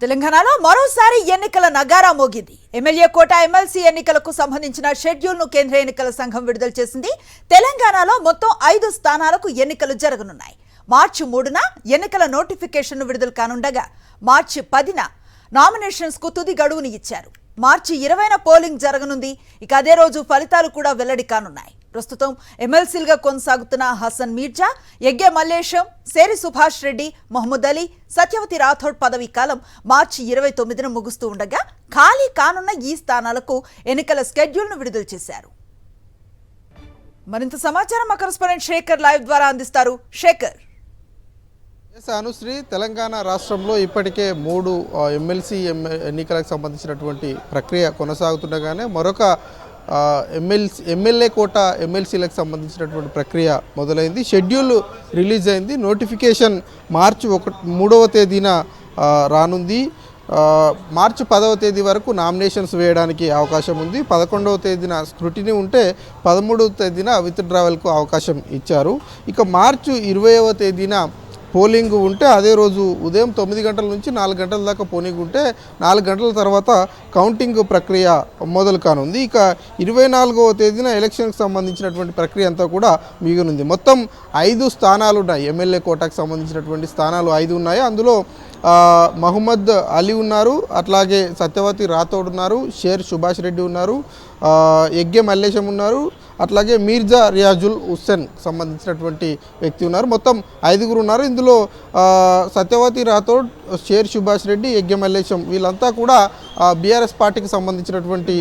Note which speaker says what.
Speaker 1: తెలంగాణలో మరోసారి ఎన్నికల నగారా మోగింది. ఎమ్మెల్యే కోట ఎమ్మెల్సీ ఎన్నికలకు సంబంధించిన షెడ్యూల్ ను కేంద్ర ఎన్నికల సంఘం విడుదల చేసింది. తెలంగాణలో మొత్తం 5 స్థానాలకు ఎన్నికలు జరగనున్నాయి. మార్చి 3న ఎన్నికల నోటిఫికేషన్ విడుదల కానుండగా మార్చి 10న నామినేషన్స్ కు తుది గడువుని ఇచ్చారు. మార్చి 20న పోలింగ్ జరగనుంది. ఇక అదే రోజు ఫలితాలు కూడా వెల్లడి కానున్నాయి. ప్రస్తుతం ఎమ్మెల్సీలుగా కొనసాగుతున్న హసన్ మీర్జా, ఎగ్గే మల్లేశం, సేరి సుభాష్ రెడ్డి, మహమ్మద్ అలీ, సత్యవతి రాథోడ్ పదవీ కాలం మార్చి 29న ముగుస్తూ ఉండగా ఖాళీ కానున్న ఈ స్థానాలకు ఎన్నికల షెడ్యూల్ ను విడుదల చేశారు. మరింత సమాచారం మా కరెస్పాండెంట్ శేఖర్ లైవ్ ద్వారా అందిస్తారు. శేఖర్.
Speaker 2: అనుశ్రీ, తెలంగాణ రాష్ట్రంలో ఇప్పటికే 3 ఎమ్మెల్సీ ఎన్నికలకు సంబంధించినటువంటి ప్రక్రియ కొనసాగుతుండగానే మరొక ఎమ్మెల్యే కోట ఎమ్మెల్సీలకు సంబంధించినటువంటి ప్రక్రియ మొదలైంది. షెడ్యూల్ రిలీజ్ అయింది. నోటిఫికేషన్ మార్చి 3వ తేదీన రానుంది. మార్చి 10వ తేదీ వరకు నామినేషన్స్ వేయడానికి అవకాశం ఉంది. 11వ తేదీన స్క్రూటినీ ఉంటే 13వ తేదీన విత్డ్రావల్కు అవకాశం ఇచ్చారు. ఇక మార్చి 20వ తేదీన పోలింగ్ ఉంటే అదే రోజు ఉదయం 9 గంటల నుంచి 4 గంటల దాకా పోలింగ్ ఉంటే 4 గంటల తర్వాత కౌంటింగ్ ప్రక్రియ మొదలు కానుంది. ఇక 24వ తేదీన ఎలక్షన్కి సంబంధించినటువంటి ప్రక్రియ అంతా కూడా మిగిలింది. మొత్తం 5 స్థానాలు ఉన్నాయి. ఎమ్మెల్యే కోటాకు సంబంధించినటువంటి స్థానాలు 5 ఉన్నాయి. అందులో మహమ్మద్ అలీ ఉన్నారు, అట్లాగే సత్యవతి రాథోడ్ ఉన్నారు, షేర్ సుభాష్ రెడ్డి ఉన్నారు, ఎగ్గే మల్లేశం ఉన్నారు, అట్లాగే మీర్జా రియాజుల్ హుస్సేన్ సంబంధించినటువంటి వ్యక్తి ఉన్నారు. మొత్తం 5 ఉన్నారు. ఇందులో సత్యవతి రాథోడ్, షేర్ సుభాష్ రెడ్డి, ఎగ్గే మల్లేశం వీళ్ళంతా కూడా బీఆర్ఎస్ పార్టీకి సంబంధించినటువంటి